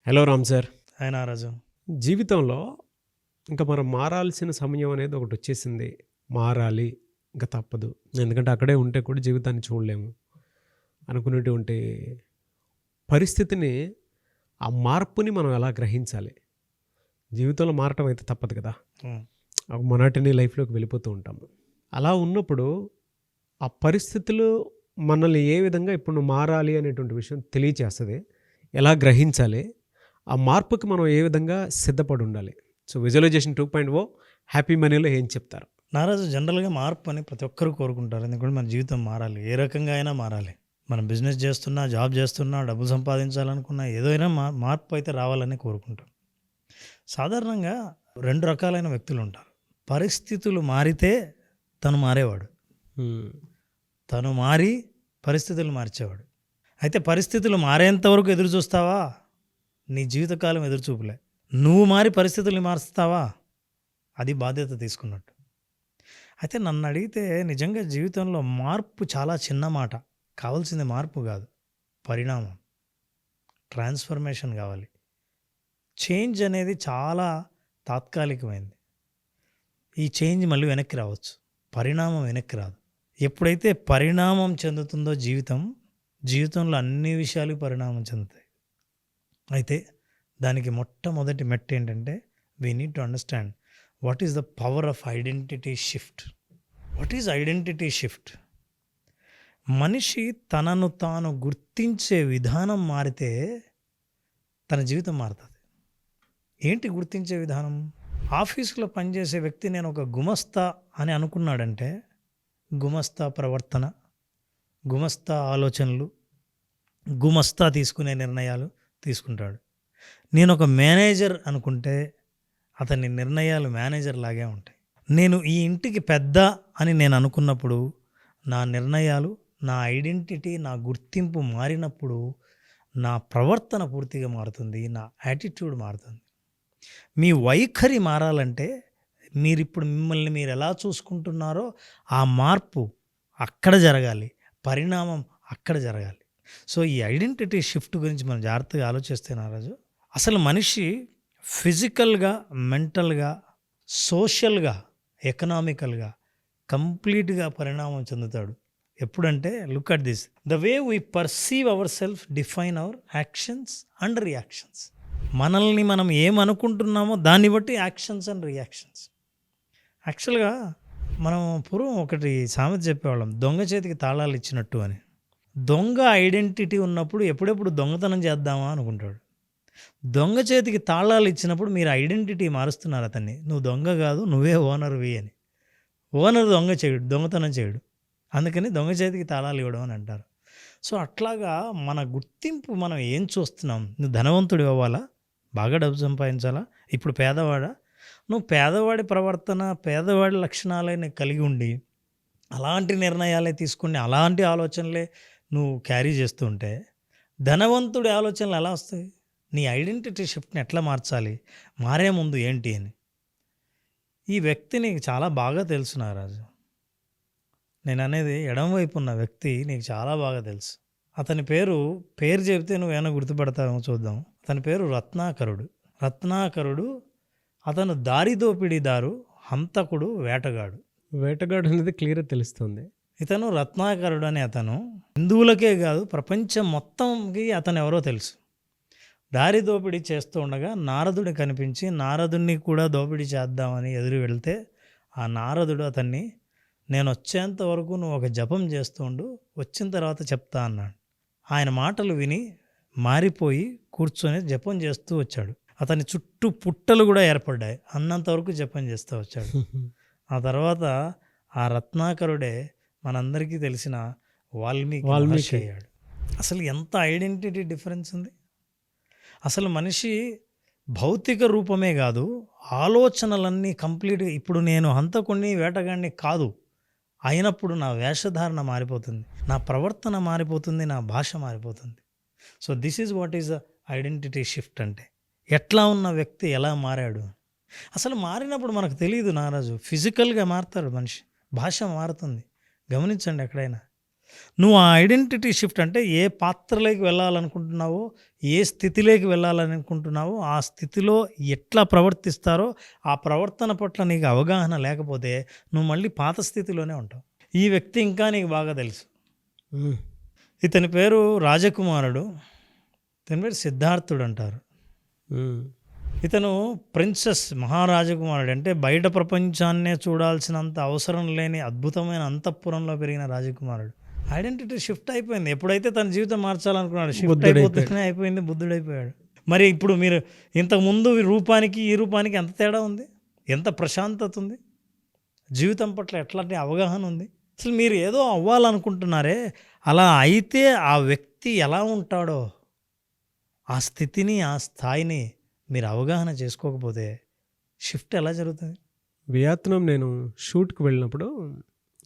Hello Ram sir. ఆయన రాజు. జీవితంలో ఇంకా మనం మారాల్సిన సమయం అనేది ఒకటి వచ్చేసింది. మారాలి, ఇంకా తప్పదు. ఎందుకంటే అక్కడే ఉంటే కూడా జీవితాన్ని చూడలేము అనుకునేటువంటి పరిస్థితిని, ఆ మార్పుని మనం ఎలా గ్రహించాలి? జీవితంలో మారటం అయితే తప్పదు కదా. ఒక మొనాటనీ లైఫ్లోకి వెళ్ళిపోతూ ఉంటాము. అలా ఉన్నప్పుడు ఆ పరిస్థితులు మనల్ని ఏ విధంగా ఇప్పుడు నువ్వు మారాలి అనేటువంటి విషయం తెలియచేస్తుంది. ఎలా గ్రహించాలి? ఆ మార్పుకి మనం ఏ విధంగా సిద్ధపడి ఉండాలి? సో విజువలైజేషన్ 2.0 హ్యాపీ మనీలో ఏం చెప్తారు? నారాజు, జనరల్గా మార్పు అని ప్రతి ఒక్కరు కోరుకుంటారు. ఎందుకంటే మన జీవితం మారాలి, ఏ రకంగా అయినా మారాలి. మనం బిజినెస్ చేస్తున్నా, జాబ్ చేస్తున్నా, డబ్బులు సంపాదించాలనుకున్నా, ఏదైనా మార్పు అయితే రావాలని కోరుకుంటాం. సాధారణంగా రెండు రకాలైన వ్యక్తులు ఉంటారు. పరిస్థితులు మారితే తను మారేవాడు, తను మారి పరిస్థితులు మార్చేవాడు. అయితే పరిస్థితులు మారేంత వరకు ఎదురు చూస్తావా? నీ జీవితకాలం ఎదురు చూపులే. నువ్వు మారి పరిస్థితుల్ని మారుస్తావా? అది బాధ్యత తీసుకున్నట్టు. అయితే నన్ను అడిగితే నిజంగా జీవితంలో మార్పు చాలా చిన్న మాట. కావాల్సింది మార్పు కాదు, పరిణామం, ట్రాన్స్ఫర్మేషన్ కావాలి. చేంజ్ అనేది చాలా తాత్కాలికమైంది. ఈ చేంజ్ మళ్ళీ వెనక్కి రావచ్చు, పరిణామం వెనక్కి రాదు. ఎప్పుడైతే పరిణామం చెందుతుందో జీవితంలో అన్ని విషయాలు పరిణామం చెందుతాయి. అయితే దానికి మొట్టమొదటి మెట్టు ఏంటంటే, we need to understand what is the power of identity shift. What is identity shift? మనిషి తనను తాను గుర్తించే విధానం మారితే తన జీవితం మారుతుంది. ఏంటి గుర్తించే విధానం? ఆఫీసులో పనిచేసే వ్యక్తి నేను ఒక గుమస్తా అని అనుకున్నాడంటే, గుమస్తా ప్రవర్తన, గుమస్తా ఆలోచనలు, గుమస్తా తీసుకునే నిర్ణయాలు తీసుకుంటాడు. నేను ఒక మేనేజర్ అనుకుంటే అతని నిర్ణయాలు మేనేజర్ లాగే ఉంటాయి. నేను ఈ ఇంటికి పెద్ద అని నేను అనుకున్నప్పుడు నా నిర్ణయాలు, నా ఐడెంటిటీ, నా గుర్తింపు మారినప్పుడు నా ప్రవర్తన పూర్తిగా మారుతుంది, నా యాటిట్యూడ్ మారుతుంది. మీ వైఖరి మారాలంటే మీరిప్పుడు మిమ్మల్ని మీరు ఎలా చూసుకుంటున్నారో ఆ మార్పు అక్కడ జరగాలి, పరిణామం అక్కడ జరగాలి. సో ఈ ఐడెంటిటీ షిఫ్ట్ గురించి మనం జాగ్రత్తగా ఆలోచిస్తే నారాజు, అసలు మనిషి ఫిజికల్గా, మెంటల్గా, సోషల్గా, ఎకనామికల్గా కంప్లీట్గా పరిణామం చెందుతాడు. ఎప్పుడంటే, look at this, the way we perceive our self define our actions and reactions. మనల్ని మనం ఏమనుకుంటున్నామో దాన్ని బట్టి యాక్షన్స్ అండ్ రియాక్షన్స్. యాక్చువల్గా మనం పూర్వం ఒకటి సామెత చెప్పేవాళ్ళం, దొంగ చేతికి తాళాలు ఇచ్చినట్టు అని. దొంగ ఐడెంటిటీ ఉన్నప్పుడు ఎప్పుడెప్పుడు దొంగతనం చేద్దామా అనుకుంటాడు. దొంగ చేతికి తాళాలు ఇచ్చినప్పుడు మీరు ఐడెంటిటీ మారుస్తున్నారు అతన్ని. నువ్వు దొంగ కాదు, నువ్వే ఓనర్వి అని. ఓనర్ దొంగ చేయడు, దొంగతనం చేయడు. అందుకని దొంగ చేతికి తాళాలు ఇవ్వడం అని అంటారు. సో అట్లాగా మన గుర్తింపు మనం ఏం చూస్తున్నాం? నువ్వు ధనవంతుడు అవ్వాలా, బాగా డబ్బు సంపాదించాలా, ఇప్పుడు పేదవాడా? నువ్వు పేదవాడి ప్రవర్తన, పేదవాడి లక్షణాలే కలిగి ఉండి అలాంటి నిర్ణయాలే తీసుకుని అలాంటి ఆలోచనలే నువ్వు క్యారీ చేస్తూ ఉంటే ధనవంతుడి ఆలోచనలు ఎలా వస్తాయి? నీ ఐడెంటిటీ షిఫ్ట్ని ఎట్లా మార్చాలి, మారే ముందు ఏంటి అని ఈ వ్యక్తి నీకు చాలా బాగా తెలుసు నారాజు. నేను అనేది ఎడమవైపు ఉన్న వ్యక్తి నీకు చాలా బాగా తెలుసు. అతని పేరు చెబితే నువ్వేమైనా గుర్తుపడతావేమో చూద్దాం. అతని పేరు రత్నాకరుడు. అతను దారిదోపిడీదారు, హంతకుడు, వేటగాడు. వేటగాడు అనేది క్లియర్గా తెలుస్తుంది. ఇతను రత్నాకరుడు అని అతను హిందువులకే కాదు ప్రపంచం మొత్తంకి అతను ఎవరో తెలుసు. దారి దోపిడీ చేస్తూ ఉండగా నారదుడు కనిపించి నారదుడిని కూడా దోపిడీ చేద్దామని ఎదురు వెళ్తే ఆ నారదుడు అతన్ని, నేను వచ్చేంత వరకు నువ్వు ఒక జపం చేస్తూ ఉండు, వచ్చిన తర్వాత చెప్తా అన్నాడు. ఆయన మాటలు విని మారిపోయి కూర్చొని జపం చేస్తూ వచ్చాడు. అతని చుట్టూ పుట్టలు కూడా ఏర్పడ్డాయి, అన్నంతవరకు జపం చేస్తూ వచ్చాడు. ఆ తర్వాత ఆ రత్నాకరుడే మనందరికీ తెలిసిన వాల్మీకి అయ్యాడు. అసలు ఎంత ఐడెంటిటీ డిఫరెన్స్ ఉంది! అసలు మనిషి భౌతిక రూపమే కాదు, ఆలోచనలన్నీ కంప్లీట్గా, ఇప్పుడు నేను హంతకుణ్ణి, వేటగాడిని కాదు అయినప్పుడు నా వేషధారణ మారిపోతుంది, నా ప్రవర్తన మారిపోతుంది, నా భాష మారిపోతుంది. So this is what is the identity shift అంటే. ఎట్లా ఉన్న వ్యక్తి ఎలా మారాడు? అసలు మారినప్పుడు మనకు తెలియదు నారాజు. ఫిజికల్గా మారుతాడు మనిషి, భాష మారుతుంది. గమనించండి, ఎక్కడైనా నువ్వు ఆ ఐడెంటిటీ షిఫ్ట్ అంటే ఏ పాత్రలోకి వెళ్ళాలనుకుంటున్నావో, ఏ స్థితిలోకి వెళ్ళాలనుకుంటున్నావో, ఆ స్థితిలో ఎట్లా ప్రవర్తిస్తారో, ఆ ప్రవర్తన పట్ల నీకు అవగాహన లేకపోతే నువ్వు మళ్ళీ పాత స్థితిలోనే ఉంటావు. ఈ వ్యక్తి ఇంకా నీకు బాగా తెలుసు. హ్మ్. ఇతని పేరు రాజకుమారుడు. ఇతని పేరు సిద్ధార్థుడు అంటారు. హ్మ్. ఇతను ప్రిన్సెస్ మహారాజకుమారుడు, అంటే బయట ప్రపంచాన్నే చూడాల్సినంత అవసరం లేని అద్భుతమైన అంతఃపురంలో పెరిగిన రాజకుమారుడు. ఐడెంటిటీ షిఫ్ట్ అయిపోయింది. ఎప్పుడైతే తన జీవితం మార్చాలనుకున్నాడు, షిఫ్ట్ బుద్ధుడైపోయాడు. అయిపోతూనే అయిపోయింది, బుద్ధుడైపోయాడు. మరి ఇప్పుడు మీరు ఇంతకుముందు రూపానికి ఈ రూపానికి ఎంత తేడా ఉంది, ఎంత ప్రశాంతత ఉంది, జీవితం పట్ల ఎట్లాంటి అవగాహన ఉంది. అసలు మీరు ఏదో అవ్వాలనుకుంటున్నారే, అలా అయితే ఆ వ్యక్తి ఎలా ఉంటాడో, ఆ స్థితిని, ఆ స్థాయిని మీరు అవగాహన చేసుకోకపోతే షిఫ్ట్ ఎలా జరుగుతుంది? వియత్నాం నేను షూట్కి వెళ్ళినప్పుడు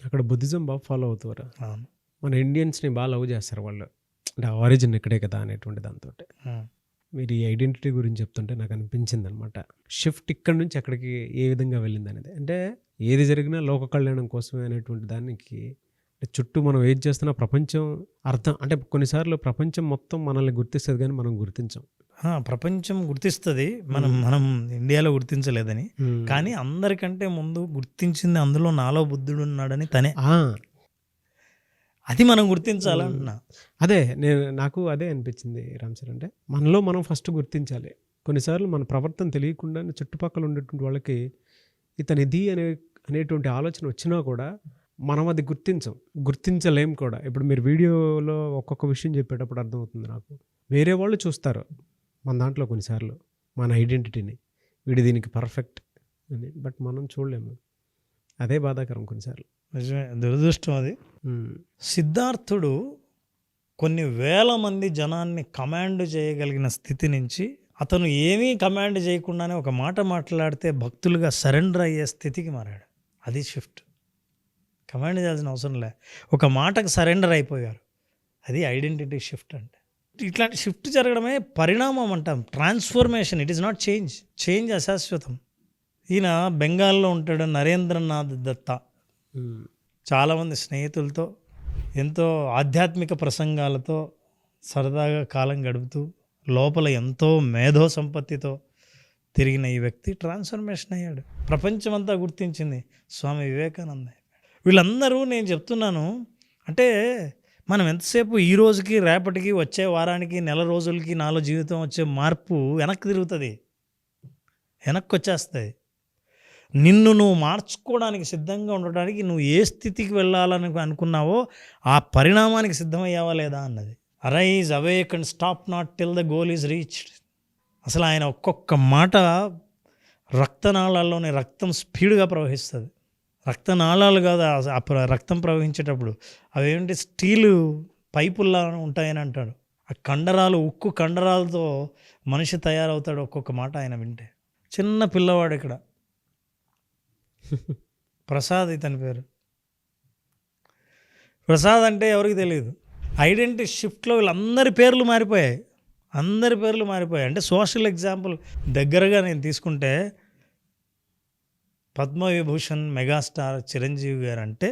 అక్కడ బుద్ధిజం బాగా ఫాలో అవుతారు. అవును. మన ఇండియన్స్ని బాగా లవ్ చేస్తారు వాళ్ళు, అంటే ఆరిజిన్ ఇక్కడే కదా అనేటువంటి దాంతో. ఉం. మీరు ఈ ఐడెంటిటీ గురించి చెప్తుంటే నాకు అనిపించింది అనమాట, షిఫ్ట్ ఇక్కడి నుంచి అక్కడికి ఏ విధంగా వెళ్ళింది అనేది. అంటే ఏది జరిగినా లోక కళ్యాణం కోసమే అనేటువంటి దానికి, చుట్టూ మనం ఏది చేస్తున్నా ప్రపంచం అర్థం, అంటే కొన్నిసార్లు ప్రపంచం మొత్తం మనల్ని గుర్తిస్తుంది కానీ మనం గుర్తించాం. ప్రపంచం గుర్తిస్తుంది, మనం ఇండియాలో గుర్తించలేదని. Hmm. కానీ అందరికంటే ముందు గుర్తించింది అందులో నాలో బుద్ధుడు ఉన్నాడని తనే. అది మనం గుర్తించాలంటున్నా. అదే నాకు అదే అనిపించింది రామ్ సార్, అంటే మనలో మనం ఫస్ట్ గుర్తించాలి. కొన్నిసార్లు మన ప్రవర్తన తెలియకుండా చుట్టుపక్కల ఉండేటువంటి వాళ్ళకి ఇతనిది అనేటువంటి ఆలోచన వచ్చినా కూడా మనం అది గుర్తించలేం కూడా. ఇప్పుడు మీరు వీడియోలో ఒక్కొక్క విషయం చెప్పేటప్పుడు అర్థమవుతుంది నాకు, వేరే వాళ్ళు చూస్తారు మన దాంట్లో కొన్నిసార్లు మన ఐడెంటిటీని, వీడి దీనికి పర్ఫెక్ట్ అని, బట్ మనం చూడలేము. అదే బాధాకరం కొన్నిసార్లు. నిజమే, దురదృష్టం అది. ఉమ్. సిద్ధార్థుడు కొన్ని వేల మంది జనాన్ని కమాండ్ చేయగలిగిన స్థితి నుంచి అతను ఏమీ కమాండ్ చేయకుండానే ఒక మాట మాట్లాడితే భక్తులుగా సరెండర్ అయ్యే స్థితికి మారాడు. అది షిఫ్ట్. కమాండ్ చేయాల్సిన అవసరం లే, ఒక మాటకు సరెండర్ అయిపోయారు. అది ఐడెంటిటీ షిఫ్ట్ అంటే. ఇట్లాంటి షిఫ్ట్ జరగడమే పరిణామం అంటాం, transformation. It is not change. Change అశాశ్వతం. ఈయన బెంగాల్లో ఉంటాడు, నరేంద్రనాథ్ దత్తా. ఉమ్. చాలామంది స్నేహితులతో, ఎంతో ఆధ్యాత్మిక ప్రసంగాలతో సరదాగా కాలం గడుపుతూ, లోపల ఎంతో మేధో సంపత్తితో తిరిగిన ఈ వ్యక్తి ట్రాన్స్ఫర్మేషన్ అయ్యాడు. ప్రపంచమంతా గుర్తించింది, స్వామి వివేకానంద. వీళ్ళందరూ నేను చెప్తున్నాను అంటే, మనం ఎంతసేపు ఈ రోజుకి, రేపటికి, వచ్చే వారానికి, నెల రోజులకి నాలో జీవితం వచ్చే మార్పు వెనక్కి తిరుగుతుంది, వెనక్కి వచ్చేస్తుంది. నిన్ను నువ్వు మార్చుకోవడానికి సిద్ధంగా ఉండడానికి నువ్వు ఏ స్థితికి వెళ్ళాలని అనుకున్నావో ఆ పరిణామానికి సిద్ధమయ్యావా లేదా అన్నది. Arise, awake and stop not till the goal is reached. అసలు ఆయన ఒక్కొక్క మాట రక్తనాళాల్లోని రక్తం స్పీడ్గా ప్రవహిస్తుంది. రక్తనాళాలు కాదు, రక్తం ప్రవహించేటప్పుడు అవేంటి స్టీలు పైపుల్లా ఉంటాయని అంటాడు. ఆ కండరాలు, ఉక్కు కండరాలతో మనిషి తయారవుతాడు ఒక్కొక్క మాట ఆయన వింటే. చిన్న పిల్లవాడు ఇక్కడ, ప్రసాద్ ఇతని పేరు. ప్రసాద్ అంటే ఎవరికి తెలియదు. ఐడెంటిటీ షిఫ్ట్లో వీళ్ళందరి పేర్లు మారిపోయాయి, అందరి పేర్లు మారిపోయాయి. అంటే సోషల్ ఎగ్జాంపుల్ దగ్గరగా నేను తీసుకుంటే, పద్మవిభూషణ్ మెగాస్టార్ చిరంజీవి గారు అంటే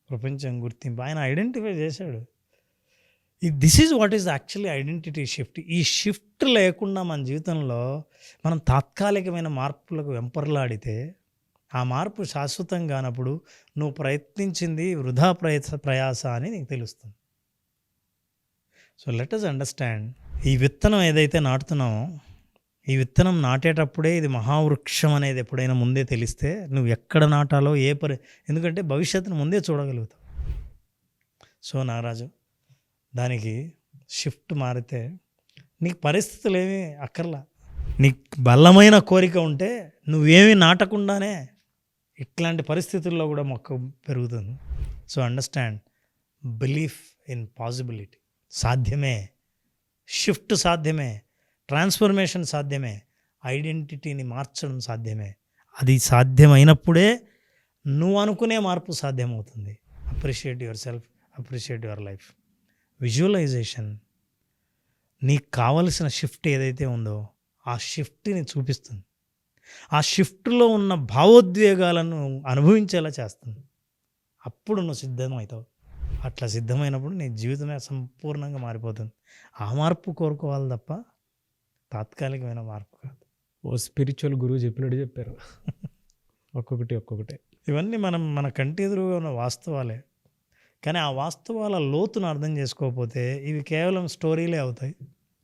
ప్రపంచం గుర్తింపు, ఆయన ఐడెంటిఫై చేశాడు. This is what is actually identity shift. ఈ షిఫ్ట్ లేకుండా మన జీవితంలో మనం తాత్కాలికమైన మార్పులకు వెంపర్లాడితే ఆ మార్పు శాశ్వతం కానప్పుడు నువ్వు ప్రయత్నించింది వృధా ప్రయాస అని నీకు తెలుస్తుంది. సో లెట్ us అండర్స్టాండ్, ఈ విత్తనం ఏదైతే నాటుతున్నామో, ఈ విత్తనం నాటేటప్పుడే ఇది మహావృక్షం అనేది ఎప్పుడైనా ముందే తెలిస్తే నువ్వు ఎక్కడ నాటాలో ఎందుకంటే భవిష్యత్తును ముందే చూడగలుగుతావు. సో నాగరాజు, దానికి షిఫ్ట్ మారితే నీకు పరిస్థితులు ఏమీ అక్కర్లా. నీకు బలమైన కోరిక ఉంటే నువ్వేమీ నాటకుండానే ఇట్లాంటి పరిస్థితుల్లో కూడా మొక్క పెరుగుతుంది. So understand, belief in possibility. సాధ్యమే, షిఫ్ట్ సాధ్యమే, ట్రాన్స్ఫర్మేషన్ సాధ్యమే, ఐడెంటిటీని మార్చడం సాధ్యమే. అది సాధ్యమైనప్పుడే నువ్వు అనుకునే మార్పు సాధ్యమవుతుంది. Appreciate yourself, appreciate your life. Visualization నీకు కావలసిన షిఫ్ట్ ఏదైతే ఉందో ఆ షిఫ్ట్ని చూపిస్తుంది. ఆ షిఫ్ట్లో ఉన్న భావోద్వేగాలను అనుభవించేలా చేస్తుంది. అప్పుడు నువ్వు సిద్ధమవుతావు. అట్లా సిద్ధమైనప్పుడు నీ జీవితమే సంపూర్ణంగా మారిపోతుంది. ఆ మార్పు కోరుకోవాలి తప్ప తాత్కాలికమైన మార్పు కాదు. ఓ స్పిరిచువల్ గురువు చెప్పినట్టు చెప్పారు. ఒక్కొక్కటి. ఇవన్నీ మన కంటి ఎదురుగా ఉన్న వాస్తవాలే. కానీ ఆ వాస్తవాల లోతును అర్థం చేసుకోకపోతే ఇవి కేవలం స్టోరీలే అవుతాయి.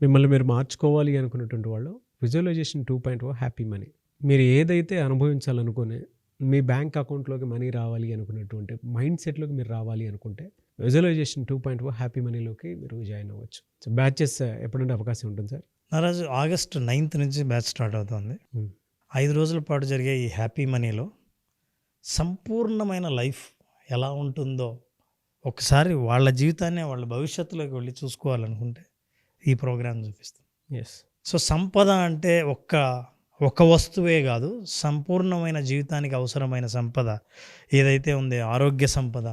మిమ్మల్ని మీరు మార్చుకోవాలి అనుకున్నటువంటి వాళ్ళు విజువలైజేషన్ 2.0 హ్యాపీ మనీ. మీరు ఏదైతే అనుభవించాలనుకునే మీ బ్యాంక్ అకౌంట్లోకి మనీ రావాలి అనుకున్నటువంటి మైండ్ సెట్లోకి మీరు రావాలి అనుకుంటే విజువలైజేషన్ 2.0 హ్యాపీ మనీలోకి మీరు జాయిన్ అవ్వచ్చు. సో బ్యాచెస్ ఎప్పుడంటే అవకాశం ఉంటుంది సార్? నారాజు ఆగస్టు 9th నుంచి బ్యాచ్ స్టార్ట్ అవుతుంది. 5 రోజుల పాటు జరిగే ఈ హ్యాపీ మనీలో సంపూర్ణమైన లైఫ్ ఎలా ఉంటుందో ఒకసారి వాళ్ళ జీవితాన్ని వాళ్ళ భవిష్యత్తులోకి వెళ్ళి చూసుకోవాలనుకుంటే ఈ ప్రోగ్రాం చూపిస్తుంది. ఎస్. సో సంపద అంటే ఒక్క వస్తువే కాదు, సంపూర్ణమైన జీవితానికి అవసరమైన సంపద ఏదైతే ఉందో, ఆరోగ్య సంపద,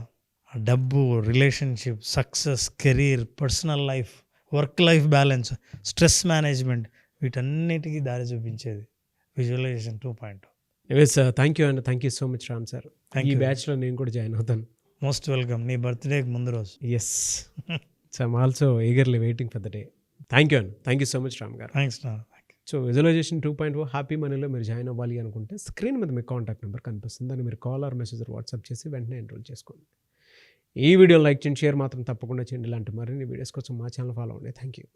డబ్బు, relationship, success, career, personal life, work life balance, stress management, వీటన్నిటికీ దారి చూపించేది visualization 2.0. Yes sir, thank you అండి. Thank you so much Ram sir. ఈ బ్యాచ్లో నేను కూడా జాయిన్ అవుతాను. Most welcome. నీ బర్త్డేకి ముందు రోజు. Yes. So I'm also eagerly waiting for the day. Thank you అండి. Thank you so much Ram గారు. థ్యాంక్స్. సో విజువలైజేషన్ 2.0 హ్యాపీ మనీలో మీరు జాయిన్ అవ్వాలి అనుకుంటే స్క్రీన్ మీద మీ కాంటాక్ట్ నెంబర్ కనిపిస్తుంది. దాన్ని మీరు కాల్ ఆర్ మెసేజ్ వాట్సాప్ చేసి వెంటనే ఎన్రోల్ చేసుకోండి. ఈ వీడియో లైక్ చేయండి, షేర్ మాత్రం తప్పకుండా చేయండి. ఇలాంటి మరిన్ని వీడియోస్ కోసం మా ఛానల్ ఫాలో అవ్వండి. Thank you.